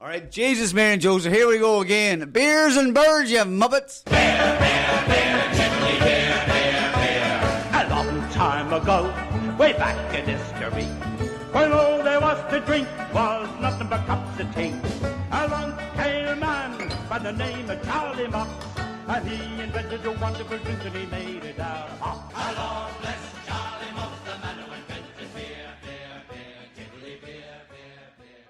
All right, Jesus, Mary, and Joseph, here we go again. Beers and birds, you muppets. Beer, beer, beer, chickly beer, beer, beer. A long time ago, way back in history, when all there was to drink was nothing but cups of tea. Along came a man by the name of Charlie Mox, and he invented a wonderful drink and he made it out of hops. Lord bless Charlie Mox, the man who invented beer, beer, beer, chickly beer, beer, beer.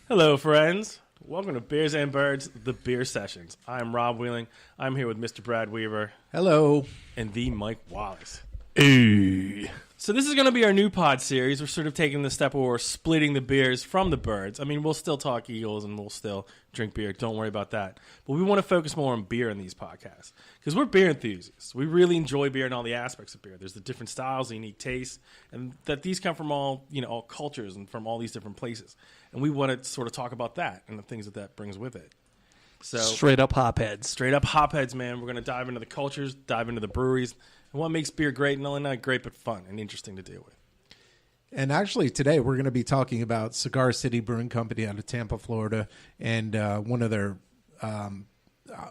Hello, friends. Welcome to Beers and Birds, the Beer Sessions. I'm Rob Wheeling. I'm here with Mr. Brad Weaver. Hello. And the Mike Wallace. Hey. So this is going to be our new pod series. We're sort of taking the step where we're splitting the beers from the birds. I mean, we'll still talk Eagles and we'll still drink beer. Don't worry about that. But we want to focus more on beer in these podcasts because we're beer enthusiasts. We really enjoy beer and all the aspects of beer. There's the different styles, the unique tastes, and that these come from all cultures and from all these different places. And we want to sort of talk about that and the things that brings with it. So straight up hopheads. Straight up hopheads, man. We're going to dive into the cultures, dive into the breweries, and what makes beer great, and only not great, but fun and interesting to deal with. And actually today we're going to be talking about Cigar City Brewing Company out of Tampa, Florida, and one of their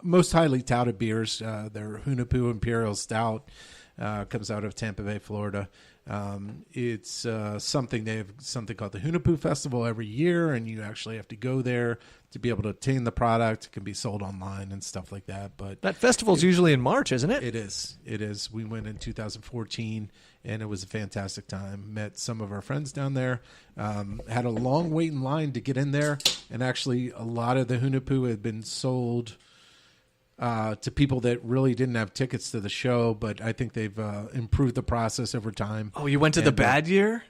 most highly touted beers, their Hunahpu Imperial Stout, comes out of Tampa Bay, Florida. It's something they have something called the Hunahpu Festival every year, and you actually have to go there to be able to obtain the product. It can be sold online and stuff like that. But that festival's usually in March, isn't it? It is. It is. We went in 2014, and it was a fantastic time. Met some of our friends down there. Had a long wait in line to get in there, and actually a lot of the Hunahpu had been sold to people that really didn't have tickets to the show, but I think they've improved the process over time. Oh, you went to the bad year?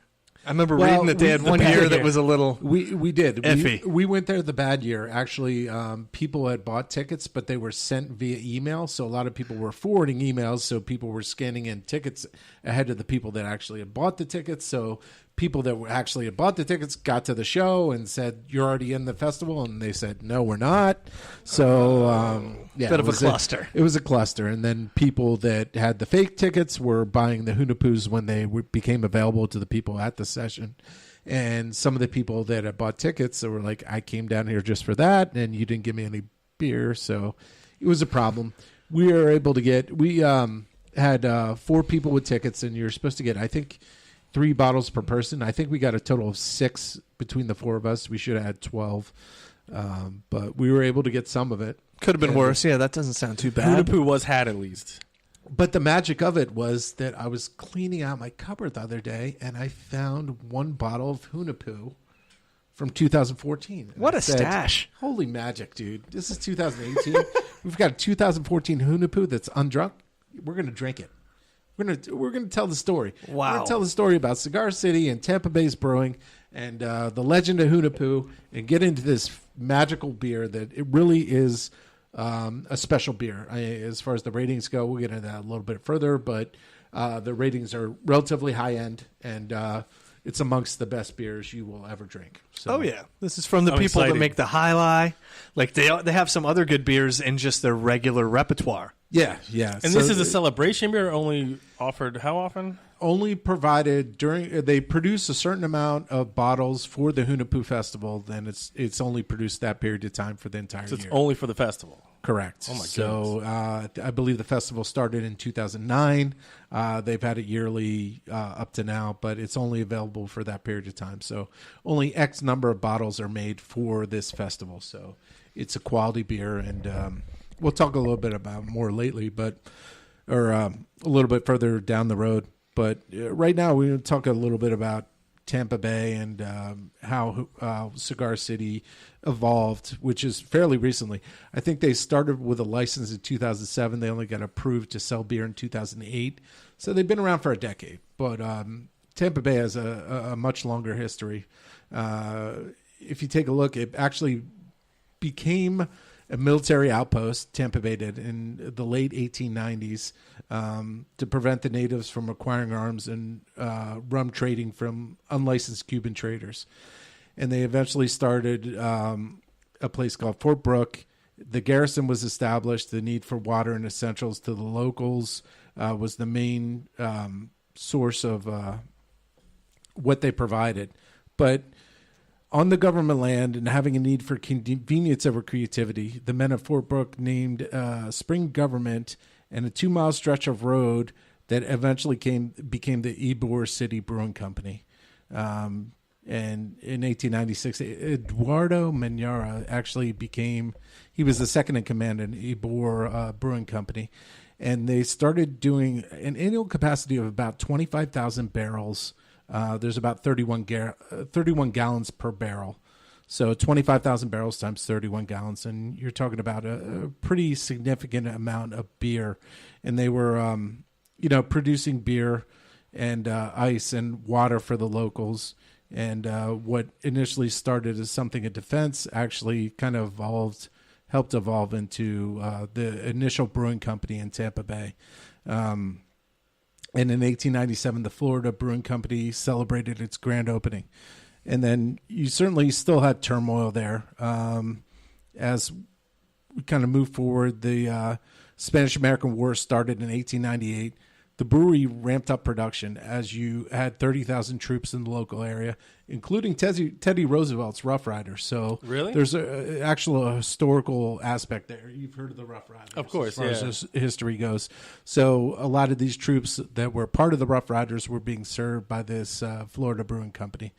I remember reading that they had one year that was a little We did. iffy. We went there the bad year. Actually, people had bought tickets, but they were sent via email, so a lot of people were forwarding emails, so people were scanning in tickets ahead of the people that actually had bought the tickets, so people that actually had bought the tickets got to the show and said, "You're already in the festival," and they said, "No, we're not." So, bit of a cluster. It was a cluster, and then people that had the fake tickets were buying the Hunahpus when they became available to the people at the session. And some of the people that had bought tickets were like, "I came down here just for that, and you didn't give me any beer," so it was a problem. We were able to get. We had 4 people with tickets, and you're supposed to get, I think, 3 bottles per person. I think we got a total of 6 between the 4 of us. We should have had 12, but we were able to get some of it. Could have been worse. Yeah, that doesn't sound too bad. Hunahpu was had at least. But the magic of it was that I was cleaning out my cupboard the other day, and I found 1 bottle of Hunahpu from 2014. And What I a said, stash. Holy magic, dude. This is 2018. We've got a 2014 Hunahpu that's undrunk. We're going to drink it. We're gonna tell the story. Wow. We're gonna tell the story about Cigar City and Tampa Bay's brewing and the legend of Hunahpu, and get into this magical beer that it really is a special beer. As far as the ratings go, we'll get into that a little bit further, but the ratings are relatively high end, and it's amongst the best beers you will ever drink. So, Oh, yeah. This is from the I'm people excited. that make the High Lie. Like, they have some other good beers in just their regular repertoire. yeah. And this is a celebration beer only offered how often? Only provided during they produce a certain amount of bottles for the Hunahpu Festival, then it's only produced that period of time for the entire So it's year. only for the festival. Correct. Oh, my So I believe the festival started in 2009. They've had it yearly up to now, but it's only available for that period of time. So only X number of bottles are made for this festival. So it's a quality beer, and we'll talk a little bit about it more lately, or a little bit further down the road. But right now we're going to talk a little bit about Tampa Bay and how Cigar City evolved, which is fairly recently. I think they started with a license in 2007. They only got approved to sell beer in 2008. So they've been around for a decade. But Tampa Bay has a much longer history. If you take a look, it actually became a military outpost, Tampa Bay did, in the late 1890s to prevent the natives from acquiring arms and rum trading from unlicensed Cuban traders. And they eventually started a place called Fort Brooke. The garrison was established. The need for water and essentials to the locals was the main source of what they provided. But On the government land and having a need for convenience over creativity, the men of Fort Brooke named Spring Government and a 2-mile stretch of road that eventually became the Ybor City Brewing Company. And in 1896, Eduardo Manara actually he was the second in command in Ybor Brewing Company. And they started doing an annual capacity of about 25,000 barrels. There's about 31 gallons per barrel. So 25,000 barrels times 31 gallons. And you're talking about a pretty significant amount of beer. And they were, producing beer and ice and water for the locals. And what initially started as something in defense actually kind of helped evolve into the initial brewing company in Tampa Bay. And in 1897, the Florida Brewing Company celebrated its grand opening. And then you certainly still had turmoil there. As we kind of move forward, the Spanish-American War started in 1898. The brewery ramped up production as you had 30,000 troops in the local area, including Teddy Roosevelt's Rough Riders. So really, there's a actual historical aspect there. You've heard of the Rough Riders, of course, as far as history goes. So a lot of these troops that were part of the Rough Riders were being served by this Florida Brewing Company.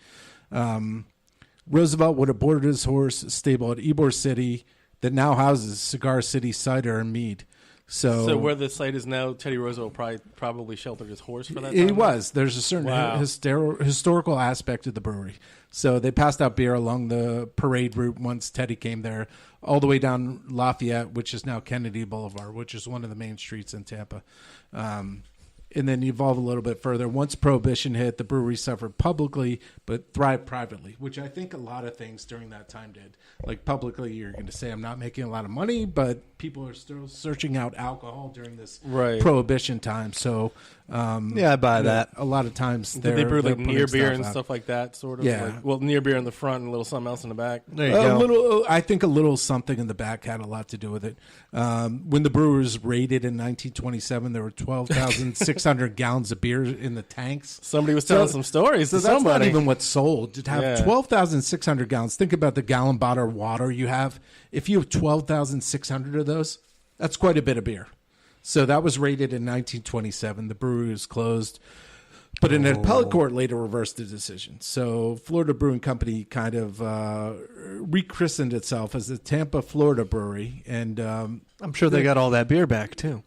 Roosevelt would have boarded his horse stable at Ybor City that now houses Cigar City Cider and Mead. So where the site is now, Teddy Roosevelt probably sheltered his horse for that time? He was. There's a certain historical aspect of the brewery. So they passed out beer along the parade route once Teddy came there, all the way down Lafayette, which is now Kennedy Boulevard, which is one of the main streets in Tampa. And then you evolve a little bit further. Once Prohibition hit, the brewery suffered publicly but thrived privately, which I think a lot of things during that time did. Like publicly, you're going to say, I'm not making a lot of money, but people are still searching out alcohol during this Prohibition time. So, I buy that. A lot of times Did they brew like near beer and stuff like that, sort of? Yeah. Near beer in the front and a little something else in the back. There you go. I think a little something in the back had a lot to do with it. When the brewery was raided in 1927, there were 12,600 gallons of beer in the tanks. Somebody was telling some stories. So that's not even what's sold. To have 12,600 gallons, think about the gallon bottle of water you have. If you have 12,600 of those, that's quite a bit of beer. So that was raided in 1927. The brewery was closed. But an appellate court later reversed the decision. So Florida Brewing Company kind of rechristened itself as the Tampa, Florida Brewery. And I'm sure they got all that beer back, too.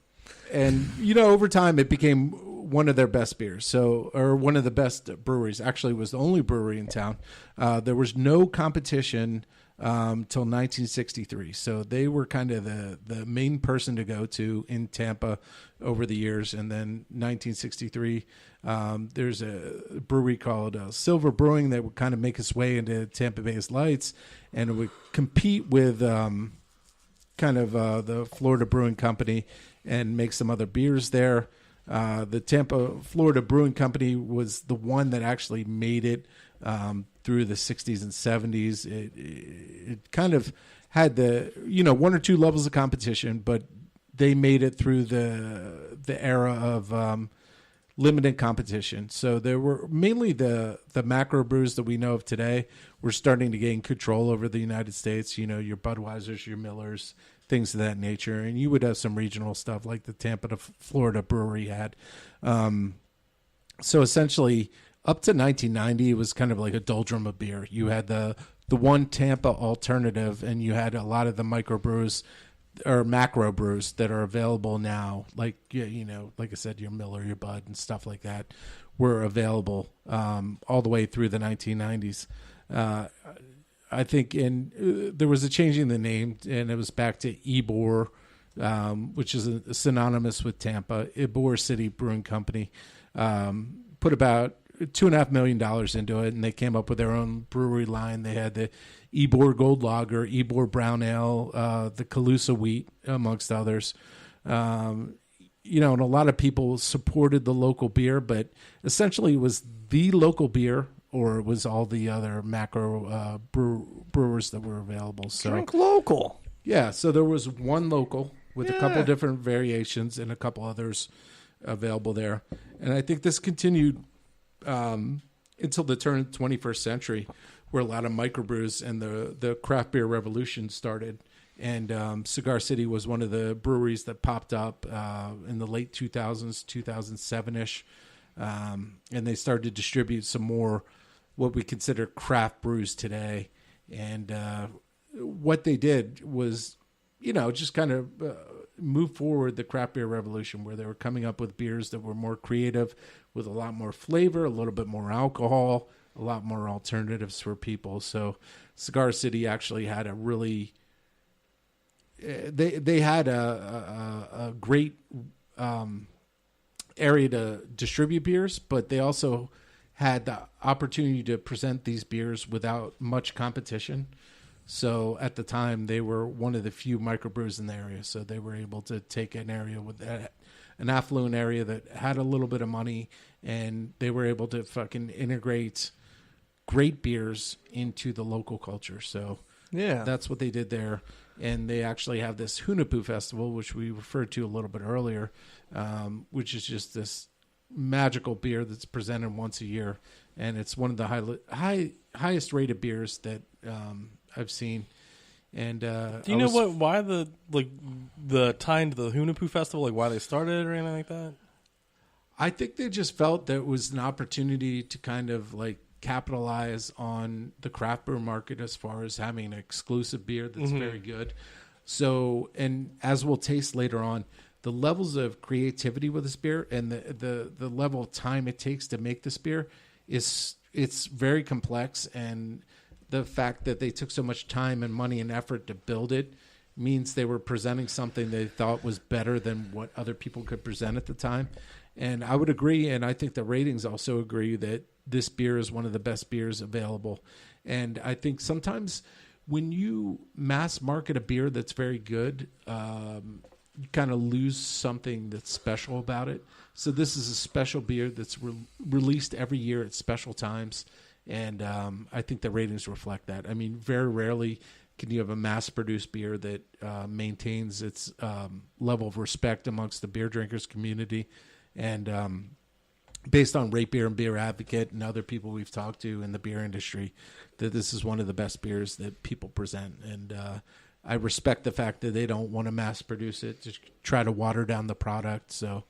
And, over time, it became one of their best beers. Or one of the best breweries. Actually, it was the only brewery in town. There was no competition till 1963. So they were kind of the main person to go to in Tampa over the years. And then 1963, there's a brewery called Silver Brewing that would kind of make its way into Tampa Bay's lights, and it would compete with the Florida Brewing Company and make some other beers there. The Tampa, Florida Brewing Company was the one that actually made it through the 60s and 70s. It kind of had the, one or two levels of competition, but they made it through the era of limited competition. So there were mainly the macro brews that we know of today were starting to gain control over the United States, your Budweisers, your Millers, things of that nature. And you would have some regional stuff like the Tampa to Florida brewery had. So essentially, up to 1990, it was kind of like a doldrum of beer. You had the one Tampa alternative, and you had a lot of the microbrews or macro brews that are available now. Like, like I said, your Miller, your Bud, and stuff like that were available all the way through the 1990s. I think there was a change in the name, and it was back to Ybor, which is synonymous with Tampa. Ybor City Brewing Company put about $2.5 million into it, and they came up with their own brewery line. They had the Ybor Gold Lager, Ybor Brown Ale, the Calusa Wheat, amongst others. And a lot of people supported the local beer, but essentially it was the local beer, or it was all the other macro brewers that were available. So drink local. Yeah, so there was one local with a couple different variations and a couple others available there. And I think this continued until the turn of the 21st century, where a lot of microbrews and the craft beer revolution started. And Cigar City was one of the breweries that popped up in the late 2000s, 2007-ish. And they started to distribute some more what we consider craft brews today. And what they did was, just kind of move forward the craft beer revolution, where they were coming up with beers that were more creative, with a lot more flavor, a little bit more alcohol, a lot more alternatives for people. So Cigar City actually had a really... They had a great area to distribute beers, but they also had the opportunity to present these beers without much competition. So at the time, they were one of the few microbrews in the area. So they were able to take an area with an affluent area that had a little bit of money, and they were able to fucking integrate great beers into the local culture. So Yeah. that's what they did there. And they actually have this Hunahpu festival, which we referred to a little bit earlier, which is just this magical beer that's presented once a year. And it's one of the highest rated beers that I've seen. And Do you know why the tie into the Hunahpu festival, like why they started or anything like that? I think they just felt that it was an opportunity to kind of like capitalize on the craft beer market as far as having an exclusive beer that's very good. So, and as we'll taste later on, the levels of creativity with this beer and the level of time it takes to make this beer it's very complex, and the fact that they took so much time and money and effort to build it means they were presenting something they thought was better than what other people could present at the time. And I would agree, and I think the ratings also agree, that this beer is one of the best beers available. And I think sometimes when you mass market a beer that's very good, you kind of lose something that's special about it. So this is a special beer that's released every year at special times. And I think the ratings reflect that. I mean, very rarely can you have a mass-produced beer that maintains its level of respect amongst the beer drinkers community. And based on Rate Beer and Beer Advocate and other people we've talked to in the beer industry, that this is one of the best beers that people present. And I respect the fact that they don't want to mass produce it, to try to water down the product. So,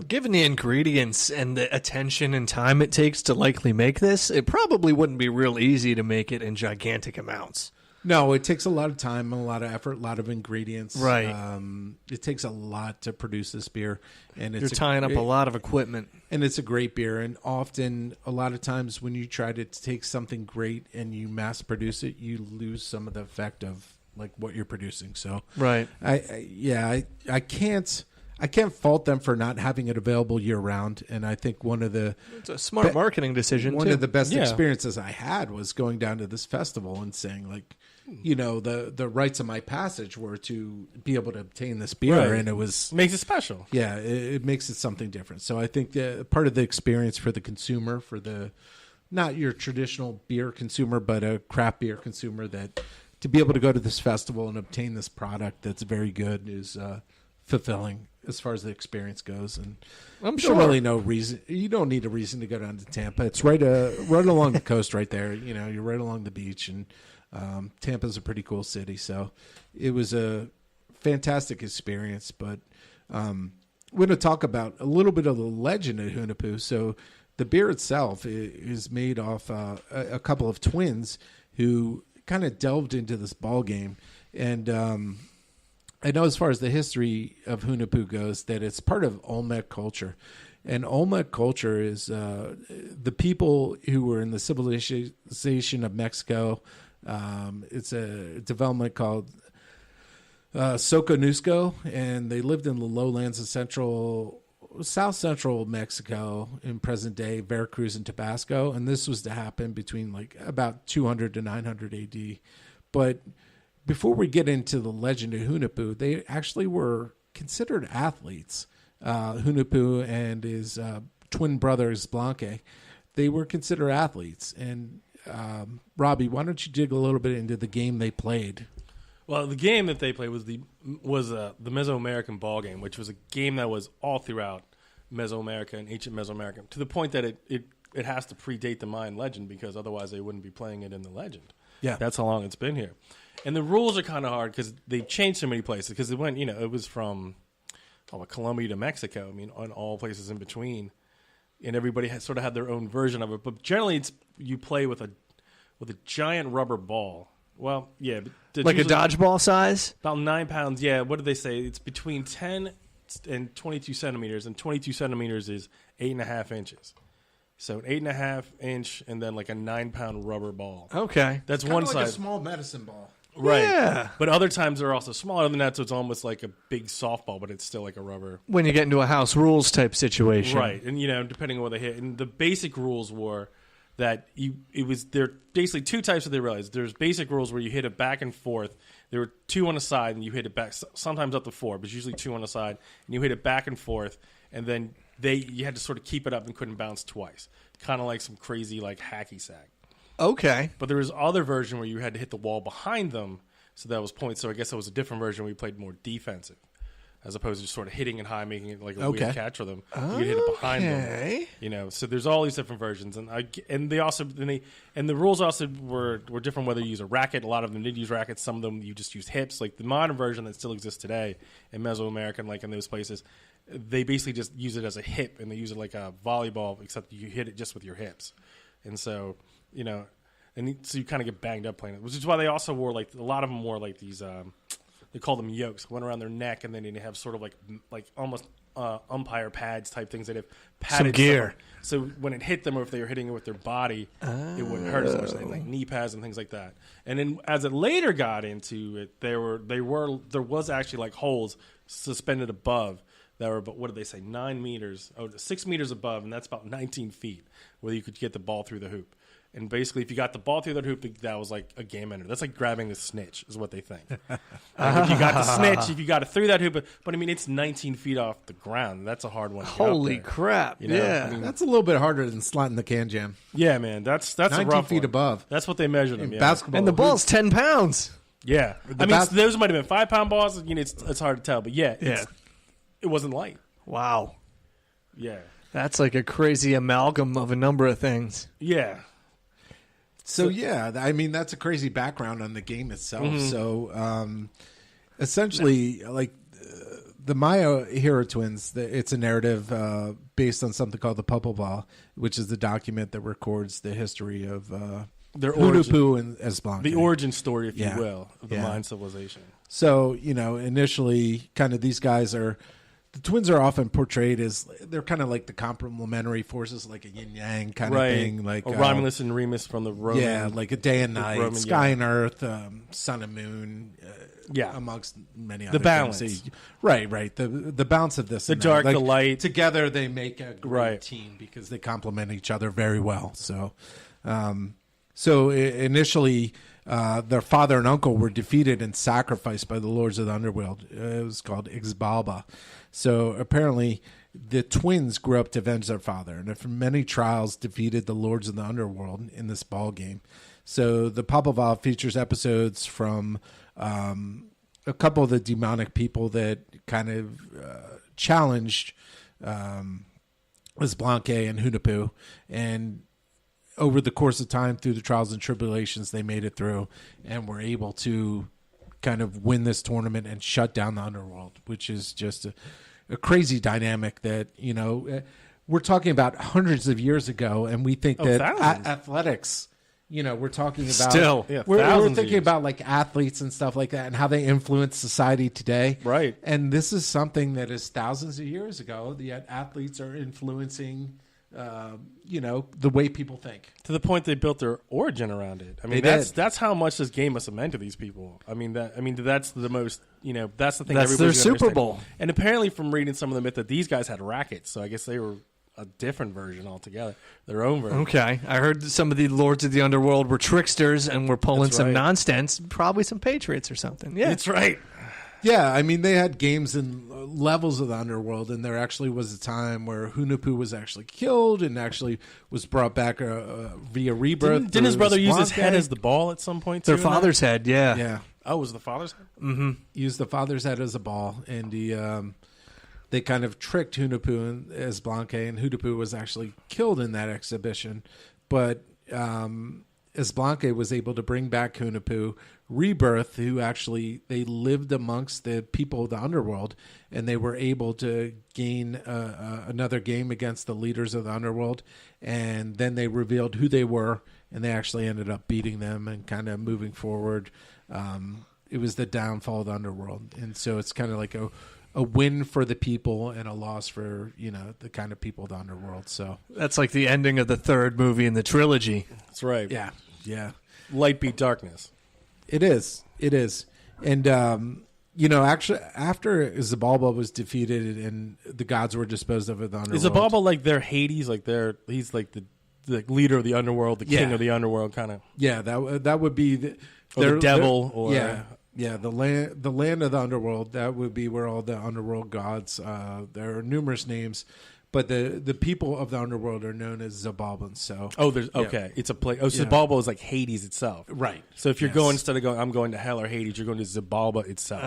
given the ingredients and the attention and time it takes to likely make this, it probably wouldn't be real easy to make it in gigantic amounts. No, it takes a lot of time and a lot of effort, a lot of ingredients. Right. It takes a lot to produce this beer, and You're tying up a lot of equipment. And it's a great beer. And often, a lot of times, when you try to take something great and you mass produce it, you lose some of the effect of like what you're producing. So, right. I can't fault them for not having it available year round. And I think it's a smart marketing decision. One too. of the best experiences I had was going down to this festival and saying, like, the rites of my passage were to be able to obtain this beer, Right. and it Makes it special. Yeah, it makes it something different. So I think part of the experience for the consumer, not your traditional beer consumer, but a craft beer consumer, that to be able to go to this festival and obtain this product that's very good is fulfilling as far as the experience goes. And I'm you sure. don't really no reason. You don't need a reason to go down to Tampa. It's right along the coast, right there. You're right along the beach, and Tampa's a pretty cool city. So it was a fantastic experience. But we're going to talk about a little bit of the legend of Hunahpu. So the beer itself is made off a couple of twins who kind of delved into this ball game. And I know as far as the history of Hunahpu goes, that it's part of Olmec culture. And Olmec culture is the people who were in the civilization of Mexico. It's a development called Soconusco, and they lived in the lowlands of south central Mexico in present day Veracruz and Tabasco. And this was to happen between like about 200 to 900 AD. But before we get into the legend of Hunahpu, they actually were considered athletes. Hunahpu and his twin brothers, Blanque, they were considered athletes. And Robbie, why don't you dig a little bit into the game they played? Well, the game that they played was the Mesoamerican ball game, which was a game that was all throughout Mesoamerica and ancient Mesoamerica, to the point that it it has to predate the Mayan legend because otherwise they wouldn't be playing it in the legend. Yeah. That's how long it's been here. And the rules are kind of hard because they've changed so many places because it went, it was from Colombia to Mexico. I mean, on all places in between. And everybody sort of had their own version of it. But generally, you play with a giant rubber ball. Well, yeah. Like a dodgeball size? About 9 pounds, yeah. What did they say? It's between 10 and 22 centimeters. And 22 centimeters is 8.5 inches. So an 8.5 inch and then like a 9-pound rubber ball. Okay. That's Kind one of like side. a small medicine ball. Right. Yeah. But other times they're also smaller than that, so it's almost like a big softball, but it's still like a rubber. When you get into a house rules type situation. Right. And, depending on what they hit. And the basic rules were that there are basically two types that they realized. There's basic rules where you hit it back and forth. There were 2 on the side, and you hit it back, sometimes up to 4, but usually 2 on the side. And you hit it back and forth, and then you had to sort of keep it up and couldn't bounce twice. Kind of like some crazy, like, hacky sack. Okay. But there was other version where you had to hit the wall behind them, so that was points. So I guess that was a different version where you played more defensive, as opposed to just sort of hitting it high, making it like a weird catch for them. You could hit it behind them. So there's all these different versions, and the rules also were different whether you use a racket. A lot of them did use rackets. Some of them you just use hips. Like the modern version that still exists today in Mesoamerica and like in those places, they basically just use it as a hip, and they use it like a volleyball, except you hit it just with your hips. And so, so you kind of get banged up playing it, which is why they also wore like a lot of them wore like these. They call them yokes, went around their neck, and then they have sort of like almost umpire pads type things that have padded some gear. So when it hit them, or if they were hitting it with their body, it wouldn't hurt as much. They had like knee pads and things like that. And then as it later got into it, there was actually like holes suspended above that were, but what did they say, 6 meters above, and that's about 19 feet, where you could get the ball through the hoop. And basically, if you got the ball through that hoop, that was like a game ender. That's like grabbing the snitch, is what they think. If you got the snitch, if you got it through that hoop, but I mean, it's 19 feet off the ground. That's a hard one to get up Holy there. crap. Yeah. I mean, That's a little bit harder than slotting the can jam. yeah, man. That's 19 a rough feet one. above. That's what they measured them. In Yeah. basketball. And the ball's 10 pounds. Yeah. I mean, those might have been 5-pound balls. It's hard to tell, but yeah, it wasn't light. Wow. Yeah. That's like a crazy amalgam of a number of things. Yeah. So yeah, I mean that's a crazy background on the game itself. So essentially, like the Maya hero twins, it's a narrative based on something called the Popol, which is the document that records the history of Their origin, Hunahpu and Esblanque. the origin story, if Yeah. you will, of the Yeah. Mayan civilization. So initially, kind of these guys are. The twins are often portrayed as they're kind of like the complementary forces, like a yin yang kind of thing, like Romulus and Remus from the Roman. like a day and night, Roman, sky and earth, sun and moon, amongst many other balance. things. Right. The balance of this, The and dark, that. the light. Together they make a great Right. team because they complement each other very well. So, initially. Their father and uncle were defeated and sacrificed by the lords of the underworld. It was called Ixbalba. So apparently the twins grew up to avenge their father, and after many trials defeated the lords of the underworld in this ball game. So the Popol features episodes from a couple of the demonic people that kind of challenged Esblanque and Hunahpu, and over the course of time, through the trials and tribulations, they made it through and were able to kind of win this tournament and shut down the underworld, which is just a crazy dynamic that, we're talking about hundreds of years ago, and we think that athletics, we're talking about Still. Yeah, we're thousands of thinking years. about like athletes and stuff like that and how they influence society today. Right. And this is something that is thousands of years ago. The athletes are influencing the way people think. To the point they built their origin around it. I mean, They did. that's how much this game must have meant to these people. I mean, that's the most, that's the thing. That's their everybody's gonna Super understand. Bowl. And apparently, from reading some of the myth, that these guys had rackets. So I guess they were a different version altogether, their own version. Okay. I heard some of the lords of the underworld were tricksters and were pulling That's some right. nonsense, probably some patriots or something. Yeah. That's right. Yeah, I mean, they had games and levels of the underworld, and there actually was a time where Hunahpu was actually killed and actually was brought back via rebirth. Didn't his brother use his Esblanque. head as the ball at some point? Their too, in that? father's head, yeah. Yeah, Oh, was it the father's head? used the father's head as a ball, and he they kind of tricked Hunahpu and Esblanque, and Hunahpu was actually killed in that exhibition. But Esblanque was able to bring back Hunahpu, Rebirth, who actually they lived amongst the people of the underworld, and they were able to gain another game against the leaders of the underworld, and then they revealed who they were, and they actually ended up beating them and kind of moving forward. It was the downfall of the underworld, and so it's kind of like a win for the people and a loss for, the kind of people of the underworld. So That's like the ending of the third movie in the trilogy. That's right. yeah. Light beat darkness. It is. And, actually, after Zabalba was defeated and the gods were disposed of in the underworld. Is Zabalba like their Hades? Like he's like the leader of the underworld, the king of the underworld, kind of. Yeah, that would be the devil. Or the land of the underworld. That would be where all the underworld gods. There are numerous names, but the people of the underworld are known as Zabalbans. So it's a place. Zabalba is like Hades itself, right? So if you're going, instead of going, I'm going to hell or Hades, you're going to Zabalba itself.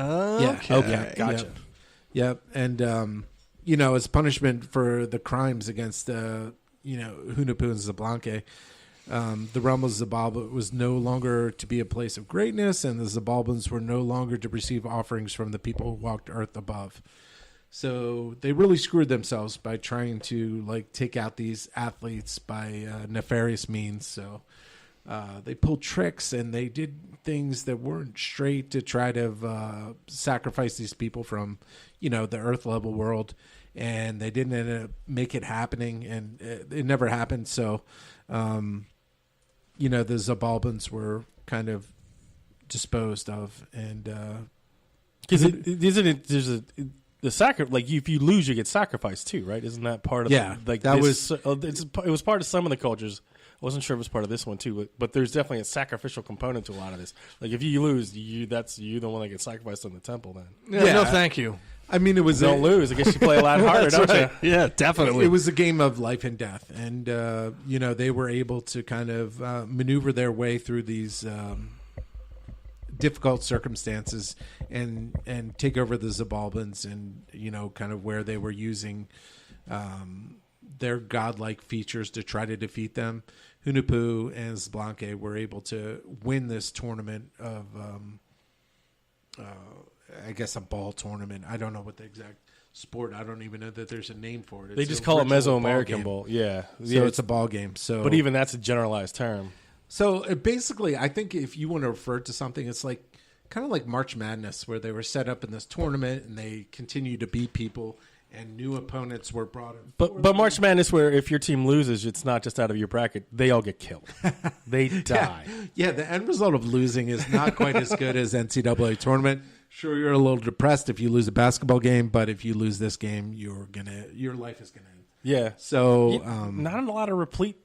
Okay, Gotcha. Yep. And as punishment for the crimes against Hunahpu and Esblanque, the realm of Zabalba was no longer to be a place of greatness, and the Zabalbans were no longer to receive offerings from the people who walked earth above. So they really screwed themselves by trying to take out these athletes by nefarious means. So they pulled tricks and they did things that weren't straight to try to sacrifice these people from, the earth level world. And they didn't end up make it happening, and it never happened. So, the Zabalbans were kind of disposed of, and because if you lose, you get sacrificed too, right? Isn't that part of it was part of some of the cultures. I wasn't sure it was part of this one too, but there's definitely a sacrificial component to a lot of this. Like if you lose, you're the one that gets sacrificed in the temple. Then No, thank you. I mean, it was don't lose. I guess you play a lot harder, don't you? Yeah, definitely. It was a game of life and death, and they were able to kind of maneuver their way through these difficult circumstances and take over the Zabalbans, and kind of where they were using their godlike features to try to defeat them. Hunahpu and Esblanque were able to win this tournament of. I guess a ball tournament. I don't know what the exact sport. I don't even know that there's a name for it. They just call it Mesoamerican ball. Yeah. So it's a ball game. So, but even that's a generalized term. So basically, I think if you want to refer to something, it's kind of like March Madness, where they were set up in this tournament and they continue to beat people, and new opponents were brought in. But March Madness, where if your team loses, it's not just out of your bracket; they all get killed. They die. Yeah, the end result of losing is not quite as good as NCAA tournament. Sure, you're a little depressed if you lose a basketball game, but if you lose this game, your life is gonna end. Yeah. So not a lot of repeat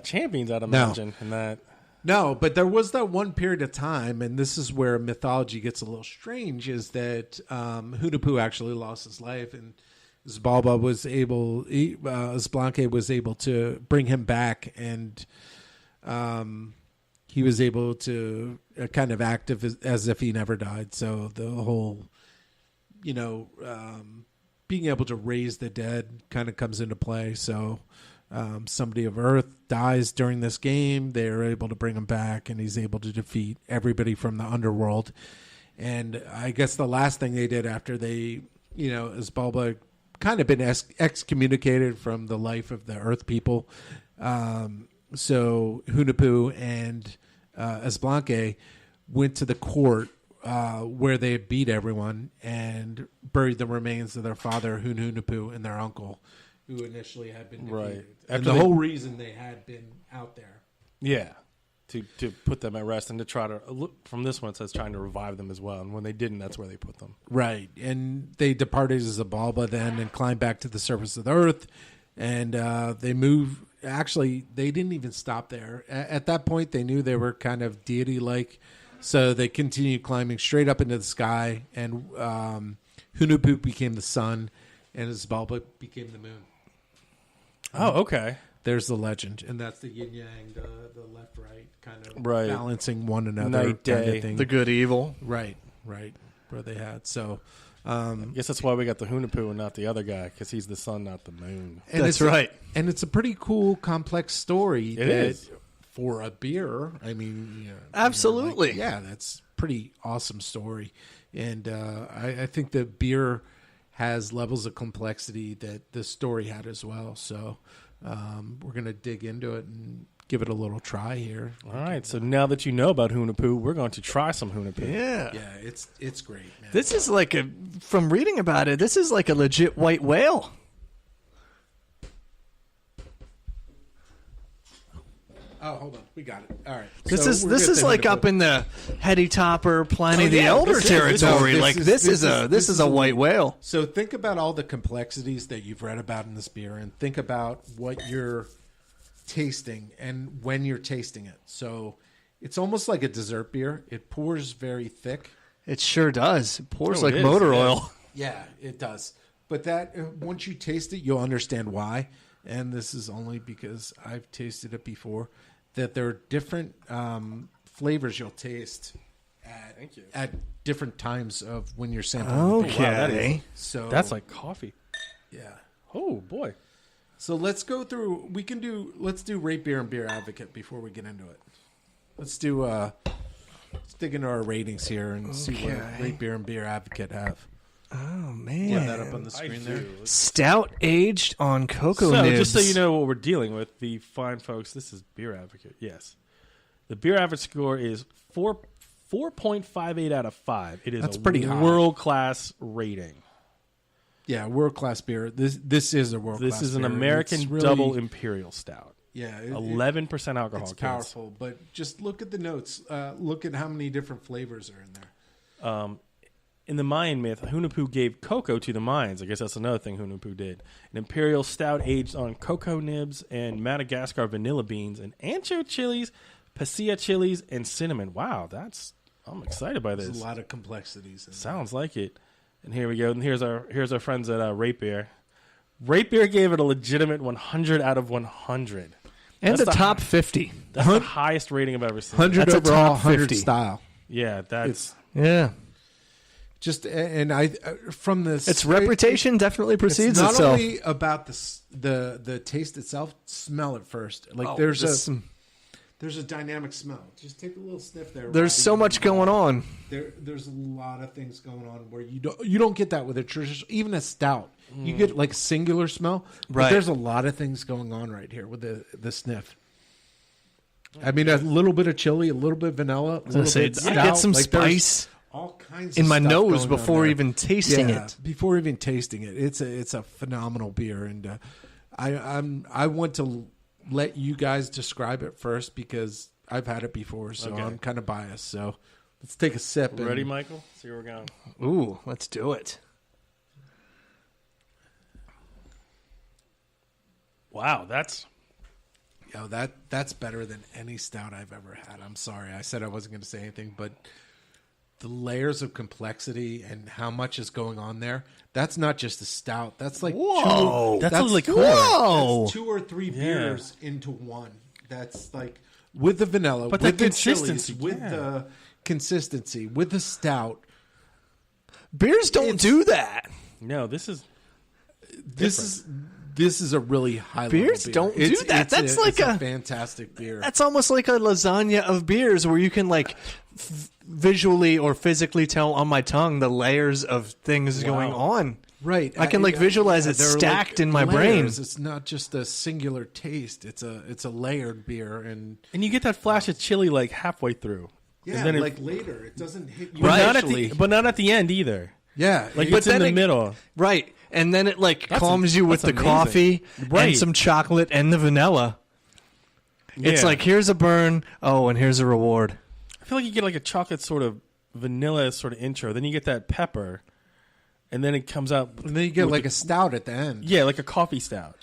champions, I'd imagine, in that. No, but there was that one period of time, and this is where mythology gets a little strange, is that Hunahpu actually lost his life, and Esblanque was able to bring him back, and he was able to kind of act as if he never died. So the whole, being able to raise the dead kind of comes into play. So somebody of Earth dies during this game, they're able to bring him back, and he's able to defeat everybody from the underworld. And I guess the last thing they did after they, Esblanque kind of been excommunicated from the life of the Earth people. So Hunahpu and Esblanque went to the court where they had beat everyone and buried the remains of their father, Hunahpu, and their uncle, who initially had been defeated. Right. And the whole reason they had been out there. Yeah. To put them at rest and to try to look from this one, it says trying to revive them as well. And when they didn't, that's where they put them. Right. And they departed as Zabalba then and climbed back to the surface of the earth. And they moved. Actually, they didn't even stop there. At that point, they knew they were kind of deity-like. So they continued climbing straight up into the sky. And Hunahpu became the sun, and Zabalba became the moon. Oh, okay. There's the legend, and that's the yin yang, the left right kind of right. balancing one another, night day, kind of thing. The good evil, right, where they had. So I guess that's why we got the Hunahpu and not the other guy, because he's the sun, not the moon. And That's right. And it's a pretty cool, complex story. It is. For a beer. I mean, Absolutely. that's pretty awesome story. And I think the beer has levels of complexity that the story had as well. So we're going to dig into it and give it a little try here. All right, so now that you know about Hunahpu, we're going to try some Hunahpu. Yeah. Yeah, it's great, man. This is like from reading about it, this is like a legit white whale. Oh, hold on. We got it. All right. This So is we're this good is to like Hunahpu. up in the Hetty Topper, Pliny Oh, the yeah, Elder this is- territory. no, like this this is is a white whale. So think about all the complexities that you've read about in this beer, and think about what you're tasting and when you're tasting it. So it's almost like a dessert beer. It pours very thick. It sure does. It pours Oh, like it is, motor yeah. oil. Yeah, it does. But that once you taste it, you'll understand why. And this is only because I've tasted it before. That there are different flavors you'll taste at different times of when you're sampling. the beer. Okay. So That's like coffee. yeah. Oh, boy. So let's go through. Let's do rate beer and beer advocate before we get into it. Let's do. Let's dig into our ratings here and see what Okay. rate beer and beer advocate have. Oh Yeah, that man. up on the screen there. Stout aged on cocoa So, nibs. just so you know what we're dealing with, the fine folks, this is Beer Advocate, yes. The Beer Advocate score is 4.58 out of 5. It is That's a pretty high. world-class rating. Yeah, world class beer. This is a world. This class is an beer. American It's really- double imperial stout. Yeah, 11% alcohol. It's kids. powerful, but just look at the notes. Look at how many different flavors are in there. In the Mayan myth, Hunahpu gave cocoa to the Mayans. I guess that's another thing Hunahpu did. An imperial stout aged on cocoa nibs and Madagascar vanilla beans and ancho chilies, pasilla chilies, and cinnamon. Wow, I'm excited by this. There's a lot of complexities. In Sounds like it. And here we go. And here's our friends at Rate Beer. Rate Beer gave it a legitimate 100 out of 100. and That's the top 50. That's the highest rating I've ever seen. 100 That's a overall, top 100 50. style. Yeah, that's Yeah. Just and I from this, Its reputation definitely precedes it's not itself. only about the taste itself. Smell it first. Like Oh, there's this- a dynamic smell. Just take a little sniff there. there's Robbie. so much going on. There's a lot of things going on where you don't get that with a traditional, even a stout. You get like a singular smell, but Right. there's a lot of things going on right here with the sniff. I mean, a little bit of chili, a little bit of vanilla, a little Say, bit I stout. get some Like, there's spice all kinds in of my stuff nose going on before there. even tasting Yeah, it. before even tasting it. It's a phenomenal beer, and I want to let you guys describe it first because I've had it before, so Okay. I'm kind of biased. So let's take a sip. ready, and- Michael? See where we're going. Ooh, let's do it. Wow, that's Yo, that's better than any stout I've ever had. I'm sorry, I said I wasn't going to say anything, but the layers of complexity and how much is going on there—that's not just a stout. That's like Whoa. That's a liqueur. Whoa. That's 2 or 3 Yeah. beers into one. That's like with the vanilla, But with the the chilies, consistency, with yeah. the consistency, with the stout. Beers don't do that. no. This is This is a really high Beers level beer. don't do that. That's like it's a- fantastic beer. That's almost like a lasagna of beers where you can like visually or physically tell on my tongue the layers of things going on. Right, I can, like, visualize it they're stacked in my brain. layers. It's not just a singular taste. It's a layered beer, and and you get that flash of chili like halfway through. yeah, and then like later, it doesn't hit you. but not at initially. the not at the end either. Yeah, Like But it's in then the it- middle. Right. And then it like That's calms you with the that's coffee amazing. Right. and some chocolate and the vanilla. It's Yeah. like, here's a burn. Oh, and here's a reward. I feel like you get like a chocolate sort of vanilla sort of intro. Then you get that pepper, and then it comes out. and then you get with like the- a stout at the end. yeah, like a coffee stout.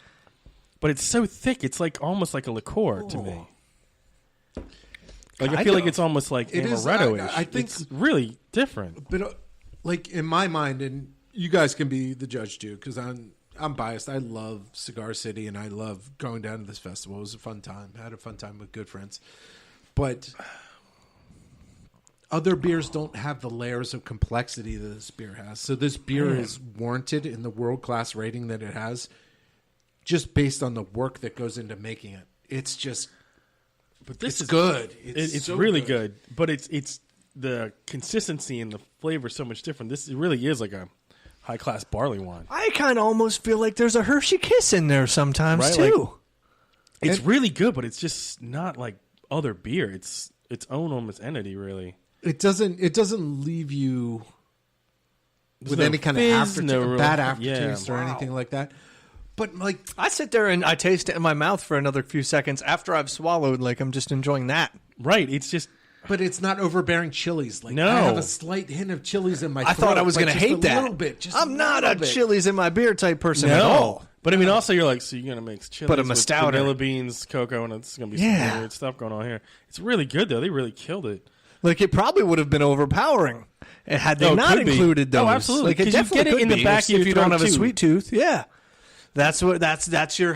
But it's so thick. It's like almost like a liqueur to me. Like I Kind feel like of. it's almost like It is, amaretto-ish. I think- it's really different. But like in my mind, and you guys can be the judge too, because I'm biased. I love Cigar City, and I love going down to this festival. It was a fun time. I had a fun time with good friends. But other beers don't have the layers of complexity that this beer has. So this beer is warranted in the world-class rating that it has just based on the work that goes into making it. It's just, But this is good. It's so really good. But it's the consistency and the flavor is so much different. This really is like a high class barley wine. I kind of almost feel like there's a Hershey Kiss in there sometimes Right, too. It's really good, but it's just not like other beer. It's its own almost entity, really. It doesn't leave you with no any kind fizz, of aftertaste, no real- bad aftertaste yeah. or anything like that. But like, I sit there and I taste it in my mouth for another few seconds after I've swallowed, like I'm just enjoying that. Right. It's just but it's not overbearing chilies. Like No. I have a slight hint of chilies in my throat. I thought I was like, going to just hate that. A little bit. Just I'm not a little bit. chilies in my beer type person no. at all. But I mean, also you're like, so you're gonna mix chili, But I'm a with stouter. vanilla beans, cocoa, and it's gonna be Yeah. some weird stuff going on here. It's really good though. They really killed it. Like it probably would have been overpowering had they Oh, it not could be. included those. Oh, absolutely. Like it 'Cause you definitely get it could in the be back of your if you don't throat, have a too. sweet tooth. Yeah, that's your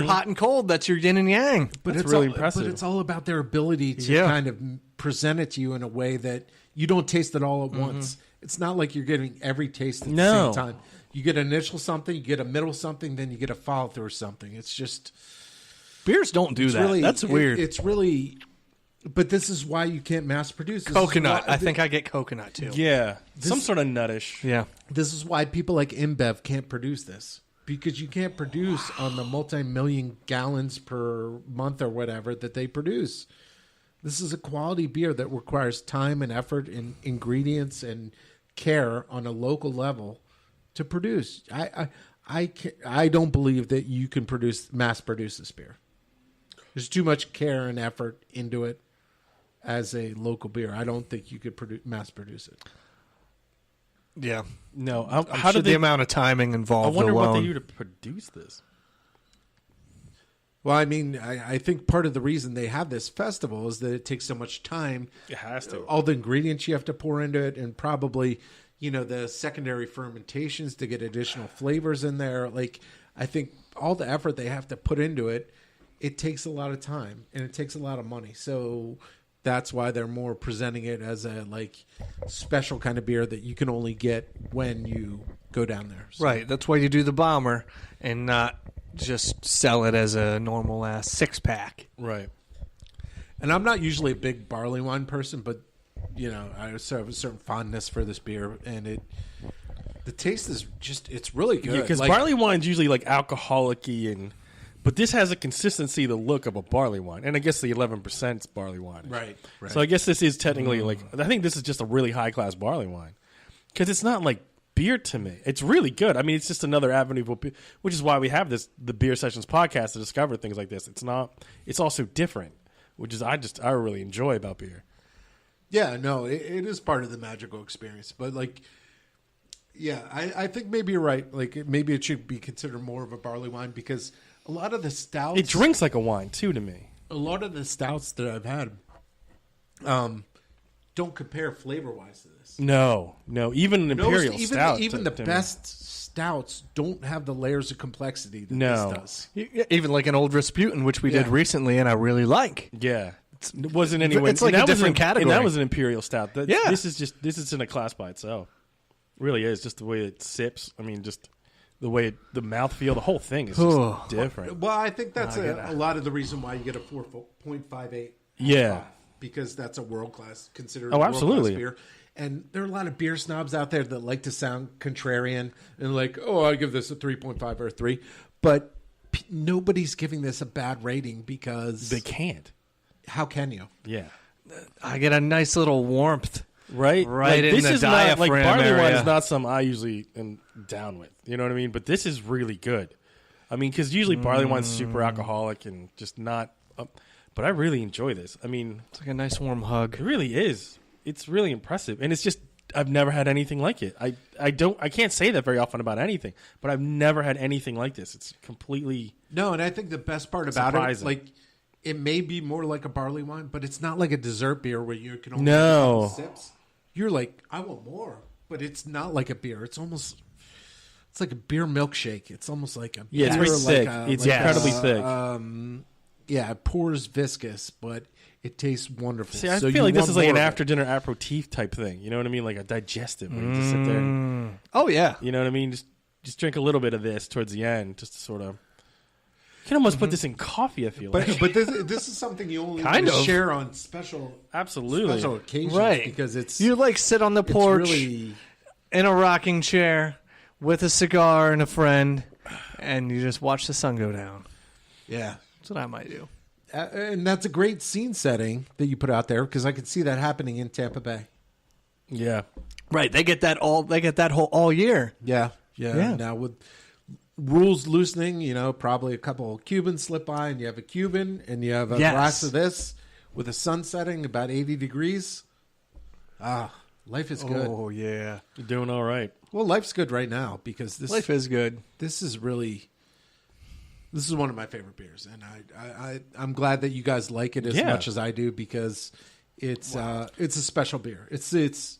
hot and cold. That's your yin and yang. But That's it's really all, impressive. But it's all about their ability to Yeah. kind of present it to you in a way that you don't taste it all at once. It's not like you're getting every taste at the No. same time. You get an initial something, you get a middle something, then you get a follow through or something. It's just Beers don't do it's that. really That's weird. It's really, but this is why you can't mass produce. This is Coconut. why- I think I get coconut too. Yeah. Some sort of nuttish. Yeah. This is why people like InBev can't produce this. Because you can't produce on the multi-million gallons per month or whatever that they produce. This is a quality beer that requires time and effort and ingredients and care on a local level to produce. I don't believe that you can mass produce this beer. There's too much care and effort into it as a local beer. I don't think you could mass produce it. Yeah. No. How How did did the they? amount of timing I involved wonder alone? what they do to produce this. Well, I mean, I think part of the reason they have this festival is that it takes so much time. It has to. All the ingredients you have to pour into it, and probably, the secondary fermentations to get additional flavors in there. Like, I think all the effort they have to put into it, it takes a lot of time and it takes a lot of money. So that's why they're more presenting it as a special kind of beer that you can only get when you go down there. So, Right. That's why you do the bomber and not just sell it as a normal ass 6-pack. Right. And I'm not usually a big barley wine person, but I also have a certain fondness for this beer, and the taste is it's really good. Yeah, because barley wine's usually like alcoholic-y, but this has a consistency, the look of a barley wine. And I guess the 11% is barley wine. Right. So I guess this is technically I think this is just a really high-class barley wine. Because it's not like beer to me. It's really good. I mean, it's just another avenue for beer, which is why we have the Beer Sessions podcast to discover things like this. It's also different, which is I really enjoy about beer. Yeah, no, it is part of the magical experience. But I think maybe you're right. Like maybe it should be considered more of a barley wine because a lot of the stouts, It drinks like a wine too to me. a lot of the stouts that I've had, don't compare flavor wise to this. No, even an imperial even, stout. Even the to me. best stouts don't have the layers of complexity that No. this does. Even like an old Rasputin, which we did Yeah. recently and I really like. Yeah. It wasn't anyway. It's like and a that was different category. And that was an imperial stout. Yeah. This is in a class by itself. It really is. Just the way it sips. I mean, just the way the mouthfeel, the whole thing is just different. Well, I think that's a lot of the reason why you get a 4.58. Yeah. Because that's a world class considered. Oh, a world-class absolutely. beer. And there are a lot of beer snobs out there that like to sound contrarian and like, oh, I give this a 3.5 or a 3. But nobody's giving this a bad rating because They can't. how can you? Yeah. I get a nice little warmth. Right? Right in this the is not, like diaphragm barley wine area. is not something I usually am down with. You know what I mean? But this is really good. I mean, because usually barley wine's super alcoholic and just not. But I really enjoy this. I mean, It's like a nice warm hug. it really is. It's really impressive, and it's just I've never had anything like it. I can't say that very often about anything, but I've never had anything like this. It's completely No, and I think the best part about Surprising. it, like, it may be more like a barley wine, but it's not like a dessert beer where you can only No. have a couple sips. You're like, I want more, but it's not like a beer. It's like a beer milkshake. It's almost like a Yeah, it's beer, very thick. It's incredibly thick. it pours viscous, but it tastes wonderful. See, I So feel you like this want is like an more of it. after-dinner aperitif type thing. You know what I mean? Like a digestive. Where you just sit there. Oh yeah. You know what I mean? Just drink a little bit of this towards the end, just to sort of. You can almost put this in coffee. I feel like. But this is something you only Kind of. share on special occasions, Right. Because it's You like sit on the it's porch really in a rocking chair with a cigar and a friend, and you just watch the sun go down. yeah. That's what I might do. And that's a great scene setting that you put out there because I could see that happening in Tampa Bay. Yeah. Right. They get that all year. Yeah. Yeah. Now with rules loosening, probably a couple of Cubans slip by, and you have a Cuban, and you have a Yes. glass of this with the sun setting about 80 degrees. Life is good. Oh yeah. You're doing all right. Well, life's good right now because Life is good. this is one of my favorite beers, and I'm glad that you guys like it as Yeah. much as I do because it's a special beer. It's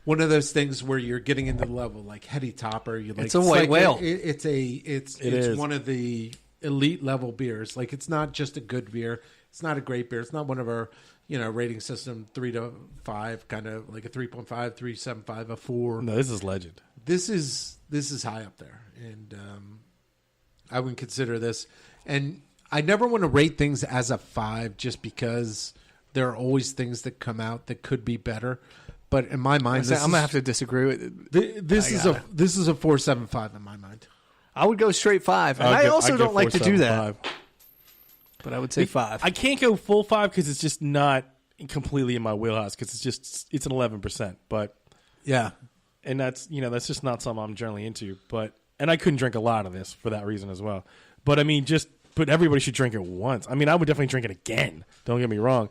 one of those things where you're getting into the level like heady topper. It's a white whale. It's is. one of the elite level beers. Like it's not just a good beer. It's not a great beer. It's not one of our rating system 3 to 5 kind of like a 3.5, 3.75, a 4. No, this is legend. This is high up there, and I would consider this. And I never want to rate things as a 5 just because there are always things that come out that could be better. But in my mind, I'm gonna have to disagree with it. this is a 4.75 in my mind. I would go straight 5, and I also don't like to do that. But I would say 5. I can't go full 5 because it's just not completely in my wheelhouse because it's an 11%. But Yeah, and that's just not something I'm generally into. And I couldn't drink a lot of this for that reason as well. But I mean, but everybody should drink it once. I mean, I would definitely drink it again. Don't get me wrong.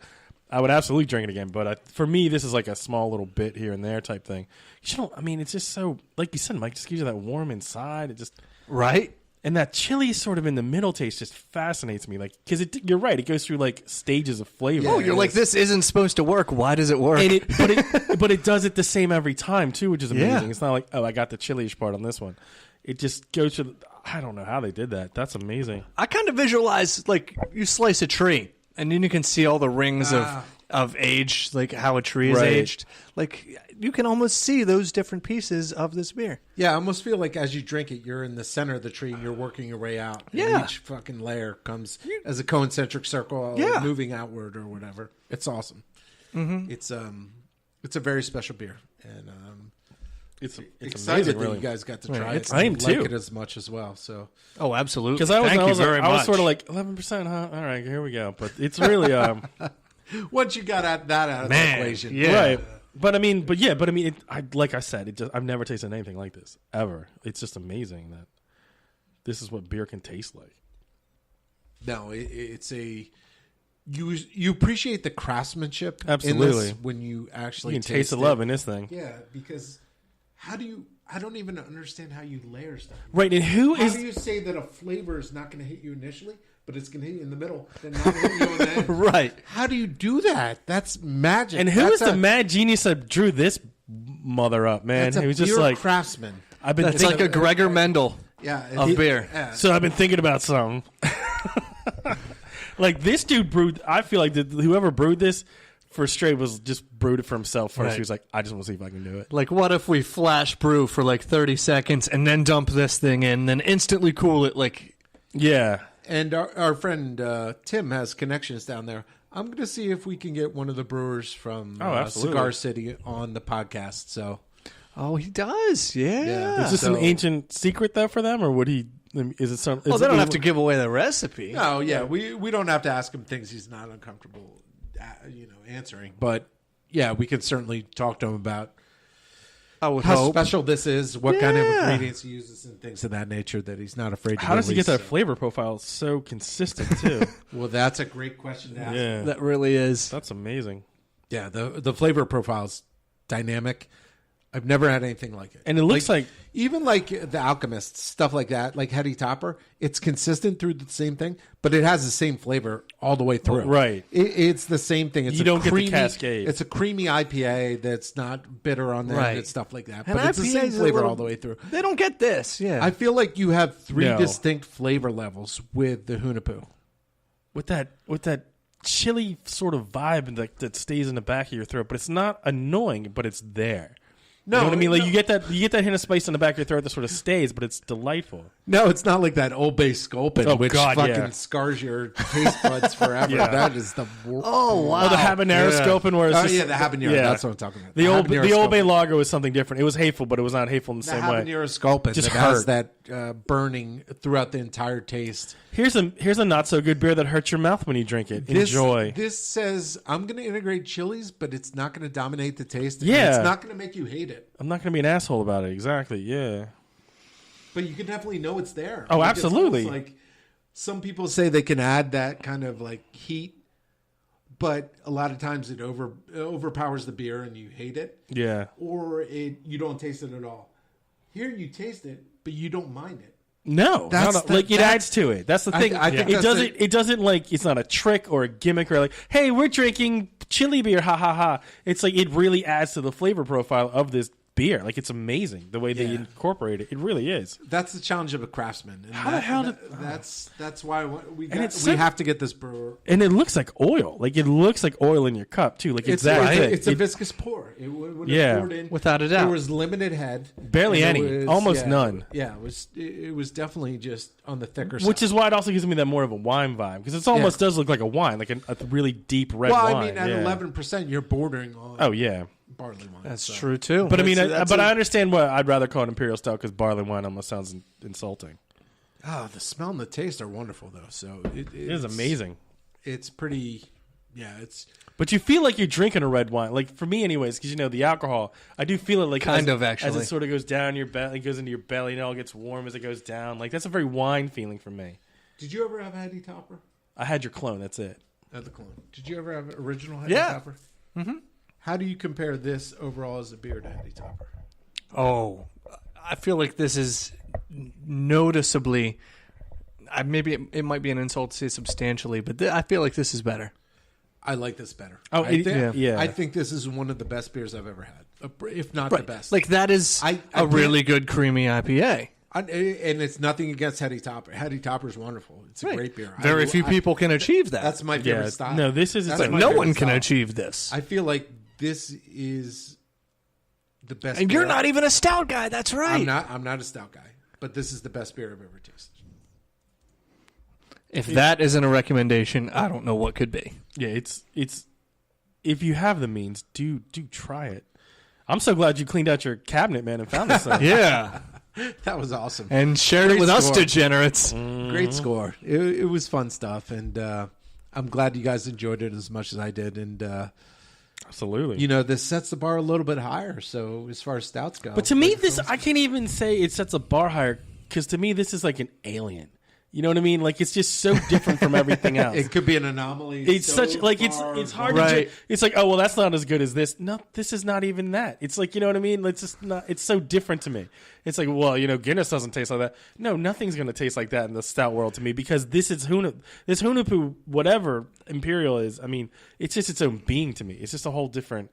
I would absolutely drink it again. But for me, this is like a small little bit here and there type thing. It's just so, like you said, Mike, just gives you that warm inside. It just Right? and that chili sort of in the middle taste just fascinates me. Like, because you're right, it goes through like stages of flavor. Yeah, Oh, you're like, this isn't supposed to work. Why does it work? And but it does it the same every time too, which is amazing. Yeah. It's not like, oh, I got the chili-ish part on this one. It just goes to. I don't know how they did that. That's amazing. I kind of visualize like you slice a tree, and then you can see all the rings of age, like how a tree is Right. aged. Like you can almost see those different pieces of this beer. yeah. I almost feel like as you drink it, you're in the center of the tree and you're working your way out. And Yeah. each fucking layer comes as a concentric circle, Yeah. moving outward or whatever. It's awesome. Mm-hmm. It's a very special beer, and It's excited amazing, that really. you guys got to try it. I am like too. it as much as well. So Oh, absolutely. Because I was sort of much. like 11%, huh? All right, here we go. But it's really once you got that out of the Man, equation, yeah. right. But I mean, like I said, I've never tasted anything like this ever. It's just amazing that this is what beer can taste like. No, it's a you appreciate the craftsmanship. Absolutely. in this when you actually You can taste the it. love in this thing, Yeah, because I don't even understand how you layer stuff. right? And who How is do you say that a flavor is not going to hit you initially, but it's going to hit you in the middle, then not hit you on the end? Right. How do you do that? That's magic. and who That's is the mad genius that drew this mother up, man? That's a He was just beer like, craftsman. I've been That's thinking, like a Gregor Mendel Yeah, of beer. Yeah. so I've been thinking about something. Like this dude brewed. I feel like whoever brewed this for straight was just brewed it for himself first. Right. He was like, I just want to see if I can do it. Like, what if we flash brew for like 30 seconds and then dump this thing in, then instantly cool it? Like, Yeah. And our friend Tim has connections down there. I'm going to see if we can get one of the brewers from absolutely. Cigar City on the podcast. So oh, he does. Yeah. Is this an ancient secret though for them, or would he? Is it some? Well, they don't have to give away the recipe. no, yeah, we don't have to ask him things he's not uncomfortable, answering. But yeah, we can certainly talk to him about I would how hope. special this is, what kind of Yeah. ingredients he uses, and things of that nature that he's not afraid to. How does he get that release. flavor profile so consistent too? Well, that's a great question to ask. Yeah, That really is. that's amazing. Yeah, the flavor profile's dynamic. I've never had anything like it. And it looks like even like the Alchemist, stuff like that, like Heady Topper, it's consistent through the same thing, but it has the same flavor all the way through. Right. It's the same thing. It's You a don't get the creamy, cascade. It's a creamy IPA that's not bitter on the Right. end and stuff like that. And But it's the same IPAs are a flavor little- all the way through. They don't get this. Yeah. I feel like you have three No. distinct flavor levels with the Hunahpu. with that chili sort of vibe that stays in the back of your throat, but it's not annoying, but it's there. No, you know what I mean? Like no. you get that hint of spice in the back of your throat that sort of stays, but it's delightful. No, it's not like that Old Bay Sculpin, Oh, which God, fucking yeah. scars your taste buds forever. Yeah. That is the worst. Oh, wow. Oh, the habanero scoping where it's Oh, just, yeah, the habanero. yeah. That's what I'm talking about. The Old habanero Bay Sculpin. lager was something different. It was hateful, but it was not hateful in the The same way. habanero Sculpin Just that has hurt. that burning throughout the entire taste. Here's a not so good beer that hurts your mouth when you drink it. Enjoy. This says, I'm going to integrate chilies, but it's not going to dominate the taste. and Yeah. It's not going to make you hate it. I'm not going to be an asshole about it. Exactly. Yeah. But you can definitely know it's there. Oh, Like, it's absolutely. almost like some people say they can add that kind of like heat, but a lot of times it overpowers the beer and you hate it, Yeah. or you don't taste it at all. Here you taste it, but you don't mind it. No, That's no, the- like it that's- adds to it. That's the I- thing. I think it that's doesn't. it. It doesn't like it's not a trick or a gimmick or like, hey, we're drinking chili beer, ha ha ha. It's like it really adds to the flavor profile of this beer. Like it's amazing the way they Yeah. incorporate it. It really is. That's the challenge of a craftsman. And How the hell that's why we it's so- have to get this brewer. And it looks like oil. Like it looks like oil in your cup too. Like it's that it's, thick. it's a It- viscous pour. When Yeah. it poured in, Without a doubt. There was limited head, Barely and any. Almost none. Yeah, it was definitely just on the thicker side. which is why it also gives me that more of a wine vibe because it almost does look like a wine, like a really deep red well, wine. I mean, at yeah. 11%, you're bordering on Oh yeah. barley wine. That's so. true, too. But I mean, That's I understand why I'd rather call it Imperial Stout because barley wine almost sounds insulting. Ah, the smell and the taste are wonderful, though. So It is amazing. It's pretty. Yeah, it's. But you feel like you're drinking a red wine. Like for me anyways, because the alcohol, I do feel it like Kind as, of, actually. as it sort of goes down your belly, it goes into your belly and it all gets warm as it goes down. Like that's a very wine feeling for me. Did you ever have a Heady Topper? I had your clone, that's it. At the clone. Did you ever have an original Heady Yeah. Topper? Mm-hmm. How do you compare this overall as a beer to Heady Topper? Oh, I feel like this is noticeably. Maybe it might be an insult to say substantially, but I feel like this is better. I like this better. Oh, I think, yeah. I think this is one of the best beers I've ever had, if not the best. Like that is I a really good creamy IPA. And it's nothing against Heady Topper. Heady Topper is wonderful. It's a great beer. Very few people can achieve that. That's my favorite style. No, this is That's it's my no favorite one can style. achieve this. I feel like this is the best. And you're beer. not even a stout guy. That's right. I'm not a stout guy, but this is the best beer I've ever tasted. If that isn't a recommendation, I don't know what could be. Yeah, it's if you have the means, do try it. I'm so glad you cleaned out your cabinet, man, and found this thing. Yeah. That was awesome. And shared it Great with us score. degenerates. Great score. It was fun stuff, and I'm glad you guys enjoyed it as much as I did. And Absolutely. this sets the bar a little bit higher. So as far as stouts go, But to me, this I can't even say it sets a bar higher because to me, this is like an alien. You know what I mean? Like it's just so different from everything else. it could be an anomaly. It's so such like far it's hard Right. to ju- it's like, oh well, that's not as good as this. No, this is not even that. It's like, you know what I mean? It's just not. It's so different to me. It's like, well, Guinness doesn't taste like that. No, nothing's gonna taste like that in the stout world to me because this is this Hunahpu whatever Imperial is. I mean, it's just its own being to me. It's just a whole different.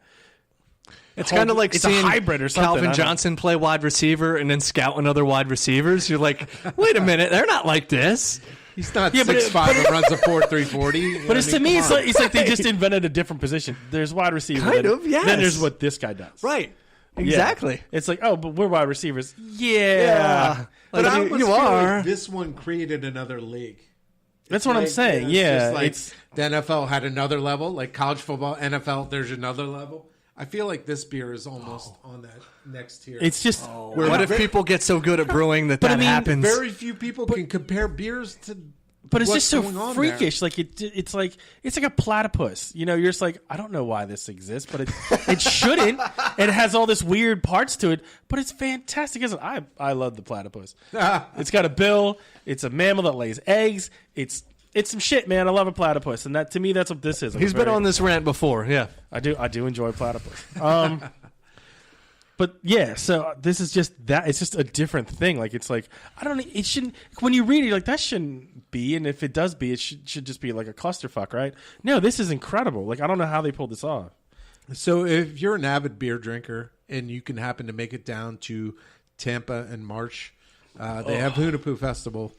It's kind of like it's a seeing hybrid or something. I Calvin don't- Johnson play wide receiver and then scouting other wide receivers. You're like, wait a minute, they're not like this. He's not Yeah, but 6'5" and runs a 4.340. But it's to me, it's like they just invented a different position. There's wide receiver, Kind then, of, yes. Then there's what this guy does. Right. Yeah. Exactly. It's like, oh, but we're wide receivers. Yeah. But Like, I you almost feel are. like this one created another league. That's what I'm Like, saying. it's Yeah. just like It's the NFL had another level, like college football, NFL. There's another level. I feel like this beer is almost on that next tier. it's just What if people get so good at brewing that I that mean, happens? very few people can compare beers to. but it's what's just so going on freakish. Like it's like a platypus. You're just like, I don't know why this exists, but it shouldn't. And it has all this weird parts to it, but it's fantastic, isn't it? I love the platypus. It's got a bill. It's a mammal that lays eggs. It's some shit, man. I love a platypus, and that to me, that's what this is. He's been on this rant before. Yeah. I do enjoy platypus. But yeah, so this is just that. It's just a different thing. Like it's like I don't know. It shouldn't. When you read it, you're like that shouldn't be. And if it does be, it should just be like a clusterfuck, right? No, this is incredible. Like I don't know how they pulled this off. So if you're an avid beer drinker and you can happen to make it down to Tampa in March, they have Hunahpu Festival.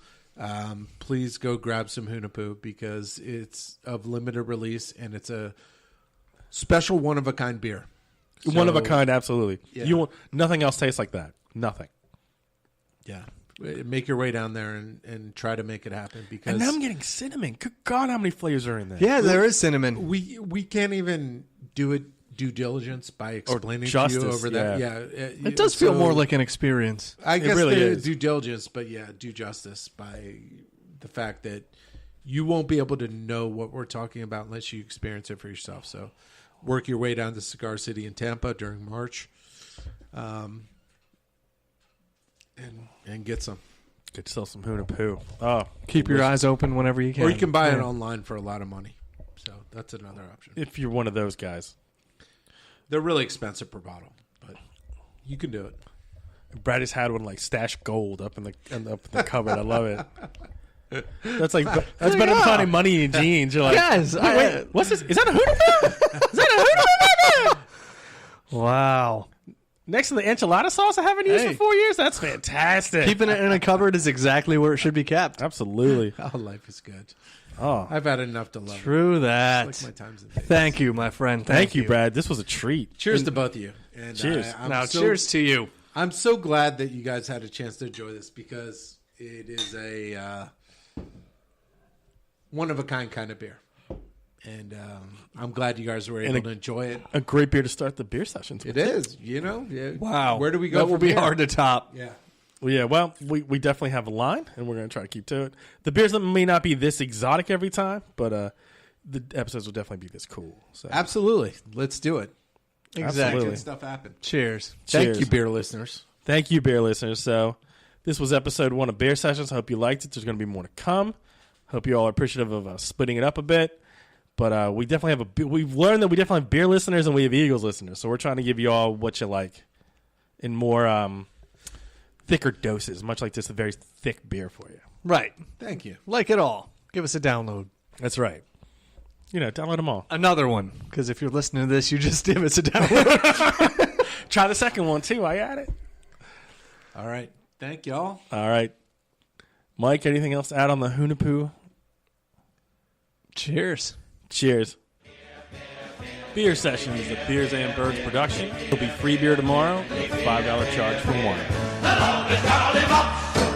please go grab some Hunahpu because it's of limited release and it's a special one-of-a-kind beer. One of a kind, absolutely. Yeah. You won't, nothing else tastes like that. Nothing. Yeah. Make your way down there and try to make it happen. Because And now I'm getting cinnamon. Good God, how many flavors are in there? Yeah, there is cinnamon. we can't even do it due diligence by explaining to justice, you over that. yeah. Yeah, It does feel more like an experience. I guess really the is. due diligence, but yeah, due justice by the fact that you won't be able to know what we're talking about unless you experience it for yourself. So work your way down to Cigar City in Tampa during March, and get some. Could sell some Hunahpu. Oh, Keep your eyes open whenever you can. Or you can buy it Yeah. online for a lot of money. So that's another option. if you're one of those guys. They're really expensive per bottle, but you can do it. Brad just had one like stashed gold up in the cupboard. I love it. That's better than finding money in jeans. You're like, Yes, wait, what's this? Is that a Hunahpu? Is that a Hunahpu? Wow. Next to the enchilada sauce I haven't used Hey. for 4 years? That's fantastic. Keeping it in a cupboard is exactly where it should be kept. Absolutely. Oh, life is good. Oh, I've had enough to love True that. it. Like my times in Vegas. Thank you, my friend. thank you, Brad. This was a treat. Cheers to both of you. And Cheers. I'm Now, so- cheers to you. I'm so glad that you guys had a chance to enjoy this because it is a one-of-a-kind kind of beer. And I'm glad you guys were able to enjoy it. A great beer to start the beer sessions with. It is, you know. Yeah. Wow. Where do we go That will from be here? hard to top. Yeah. Well, yeah, well, we definitely have a line, and we're going to try to keep to it. The beers may not be this exotic every time, but the episodes will definitely be this cool. So. Absolutely. Let's do it. Absolutely. Good stuff happen. Cheers. Thank Cheers. you, beer listeners. Thank you, beer listeners. So this was episode 1 of Beer Sessions. I hope you liked it. There's going to be more to come. Hope you all are appreciative of splitting it up a bit. But we definitely have we've learned that we definitely have beer listeners and we have Eagles listeners. So we're trying to give you all what you like in more thicker doses, much like just a very thick beer for you. Right. Thank you. Like it all. Give us a download. That's right. You know, download them all. Another one. Because if you're listening to this, you just give us a download. Try the second one, too. I at it. All right. Thank y'all. All right. Mike, anything else to add on the Hunahpu? Cheers. Cheers. Beer Session is a Beers and Birds production. It'll be free beer tomorrow with a $5 charge for one. The longest lollipops